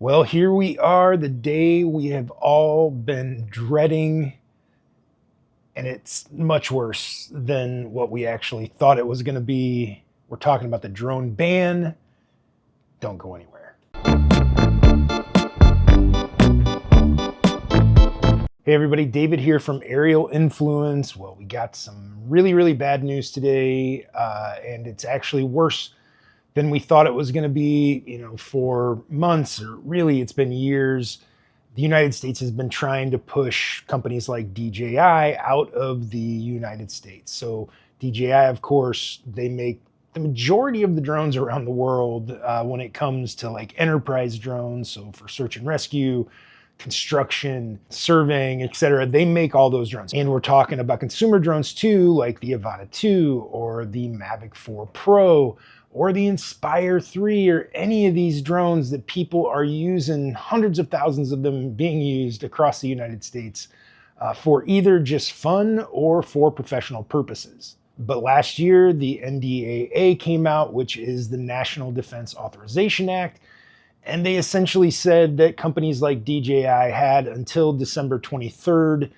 Well, here we are, the day we have all been dreading, and it's much worse than what we actually thought it was going to be. We're talking about the drone ban. Don't go anywhere. Hey everybody, David here from Aerial Influence. Well, we got some really bad news today, and it's actually worse than we thought it was going to be, for months, or really it's been years. The United States has been trying to push companies like DJI out of the United States. So DJI, of course, they make the majority of the drones around the world when it comes to like enterprise drones. So for search and rescue, construction, surveying, etc. They make all those drones. And we're talking about consumer drones too, like the Avata 2 or the Mavic 4 Pro or the Inspire 3 or any of these drones that people are using, hundreds of thousands of them being used across the United States for either just fun or for professional purposes. But last year, the NDAA came out, which is the National Defense Authorization Act, and they essentially said that companies like DJI had until December 23rd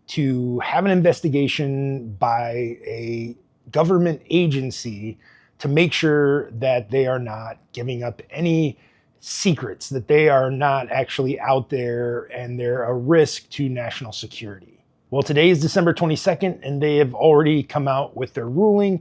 to have an investigation by a government agency to make sure that they are not giving up any secrets, that they are not actually out there and they're a risk to national security. Well, today is December 22nd, and they have already come out with their ruling.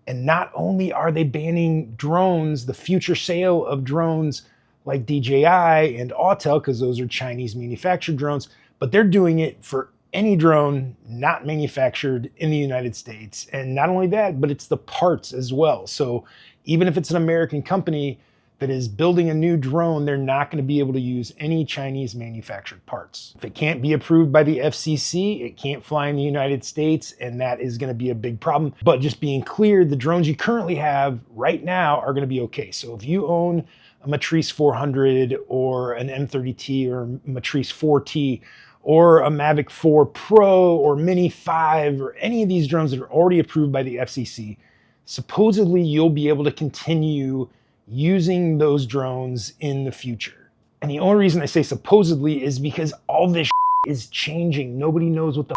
And not only are they banning drones, the future sale of drones like DJI and Autel, because those are Chinese manufactured drones, but they're doing it for any drone not manufactured in the United States. And not only that, but it's the parts as well. So even if it's an American company that is building a new drone, they're not going to be able to use any Chinese manufactured parts. If it can't be approved by the FCC, it can't fly in the United States, and that is going to be a big problem. But just being clear, the drones you currently have right now are going to be okay. So if you own a Matrice 400 or an M30T or Matrice 4T or a Mavic 4 Pro or Mini 5 or any of these drones that are already approved by the FCC, supposedly you'll be able to continue using those drones in the future. And the only reason I say supposedly is because all this is changing. Nobody knows what the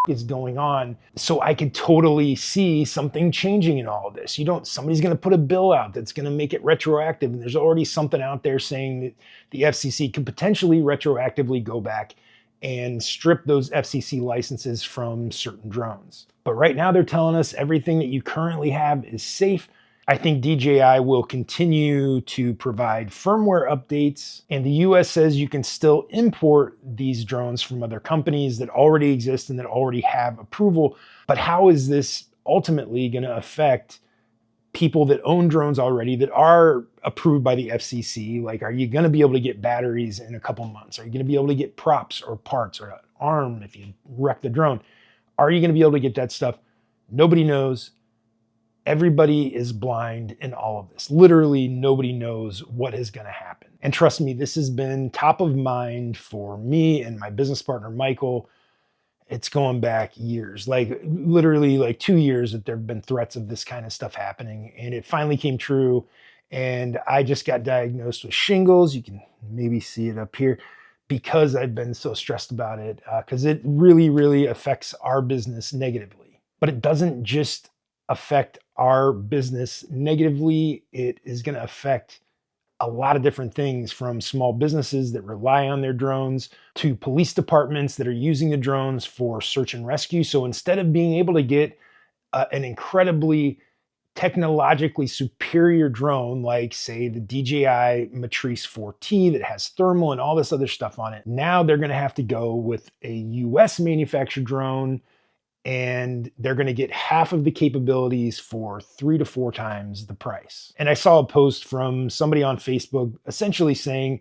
is going on. So I could totally see something changing in all of this. Somebody's going to put a bill out that's going to make it retroactive. And there's already something out there saying that the FCC could potentially retroactively go back and strip those FCC licenses from certain drones. But right now they're telling us everything that you currently have is safe. I think DJI will continue to provide firmware updates, and the US says you can still import these drones from other companies that already exist and that already have approval. But how is this ultimately going to affect people that own drones already that are approved by the FCC? Like, are you going to be able to get batteries in a couple months? Are you going to be able to get props or parts or an arm if you wreck the drone? Are you going to be able to get that stuff? Nobody knows. Everybody is blind in all of this. Literally, nobody knows what is going to happen. And trust me, this has been top of mind for me and my business partner, Michael. It's going back years, like literally like 2 years that there have been threats of this kind of stuff happening. And it finally came true. And I just got diagnosed with shingles. You can maybe see it up here because I've been so stressed about it, because it really affects our business negatively. But it doesn't just affect our business negatively. It is going to affect a lot of different things, from small businesses that rely on their drones to police departments that are using the drones for search and rescue. So instead of being able to get an incredibly technologically superior drone, like say the DJI Matrice 4T that has thermal and all this other stuff on it, now they're going to have to go with a US manufactured drone, and they're going to get half of the capabilities for 3 to 4 times the price. And I saw a post from somebody on Facebook essentially saying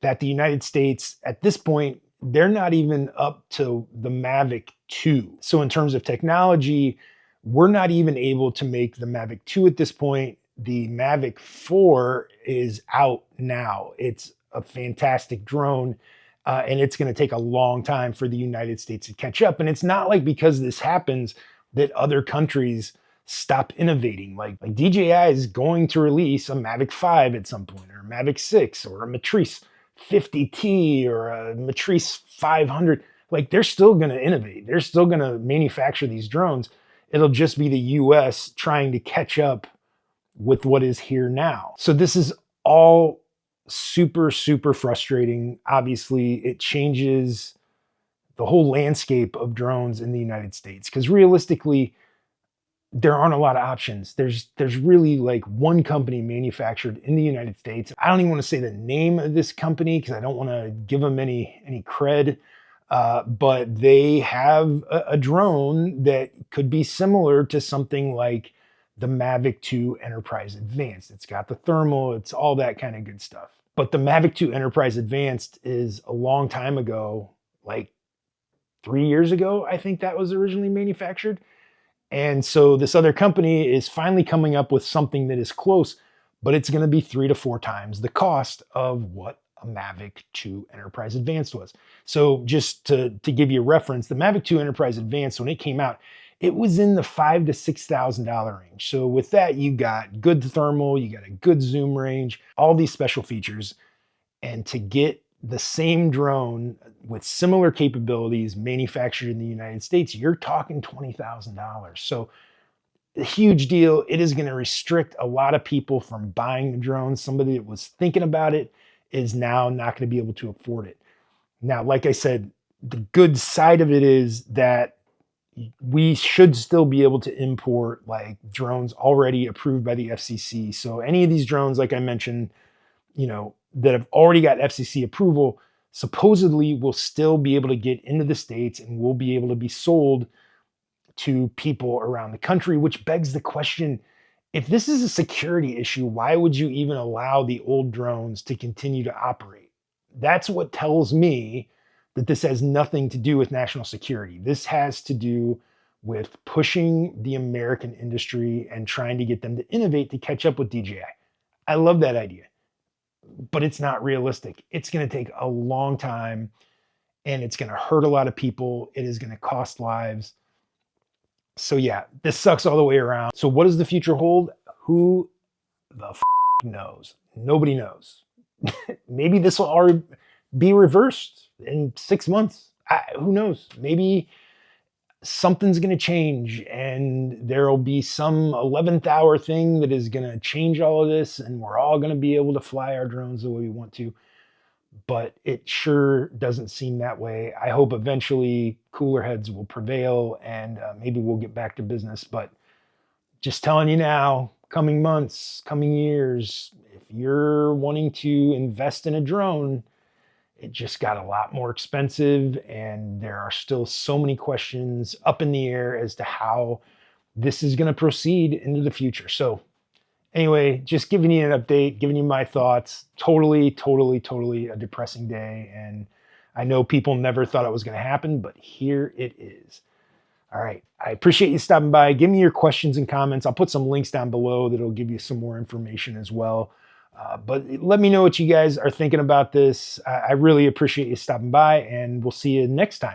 that the United States at this point, they're not even up to the Mavic 2. So in terms of technology, we're not even able to make the Mavic 2 at this point. The Mavic 4 is out now. It's a fantastic drone. And it's going to take a long time for the United States to catch up. And it's not like because this happens that other countries stop innovating. Like DJI is going to release a Mavic 5 at some point, or a Mavic 6, or a Matrice 50T or a Matrice 500. Like, they're still going to innovate. They're still going to manufacture these drones. It'll just be the US trying to catch up with what is here now. So this is all super, super frustrating. Obviously, it changes the whole landscape of drones in the United States, because realistically, there aren't a lot of options. There's really like one company manufactured in the United States. I don't even want to say the name of this company because I don't want to give them any cred. But they have a drone that could be similar to something like the Mavic 2 Enterprise Advanced. It's got the thermal, it's all that kind of good stuff. But the Mavic 2 Enterprise Advanced is a long time ago, like 3 years ago, I think that was originally manufactured. And so this other company is finally coming up with something that is close, but it's going to be 3 to 4 times the cost of what a Mavic 2 Enterprise Advanced was. So just to give you a reference, the Mavic 2 Enterprise Advanced, when it came out, it was in the $5,000 to $6,000 range. So with that, you got good thermal, you got a good zoom range, all these special features. And to get the same drone with similar capabilities manufactured in the United States, you're talking $20,000. So a huge deal. It is going to restrict a lot of people from buying the drone. Somebody that was thinking about it is now not going to be able to afford it. Now, like I said, the good side of it is that we should still be able to import like drones already approved by the FCC. So any of these drones, like I mentioned, that have already got FCC approval, supposedly will still be able to get into the States and will be able to be sold to people around the country, which begs the question, if this is a security issue, why would you even allow the old drones to continue to operate? That's what tells me that this has nothing to do with national security. This has to do with pushing the American industry and trying to get them to innovate to catch up with DJI. I love that idea, but it's not realistic. It's going to take a long time and it's going to hurt a lot of people. It is going to cost lives. So yeah, this sucks all the way around. So what does the future hold? Who the knows? Nobody knows. Maybe this will already be reversed in 6 months. Who knows? Maybe something's going to change and there'll be some 11th hour thing that is going to change all of this and we're all going to be able to fly our drones the way we want to. But it sure doesn't seem that way. I hope eventually cooler heads will prevail and maybe we'll get back to business. But just telling you now, coming months, coming years, if you're wanting to invest in a drone, it just got a lot more expensive and there are still so many questions up in the air as to how this is going to proceed into the future. So anyway, just giving you an update, giving you my thoughts. Totally a depressing day. And I know people never thought it was going to happen, but here it is. All right. I appreciate you stopping by. Give me your questions and comments. I'll put some links down below that'll give you some more information as well. But let me know what you guys are thinking about this. I really appreciate you stopping by, and we'll see you next time.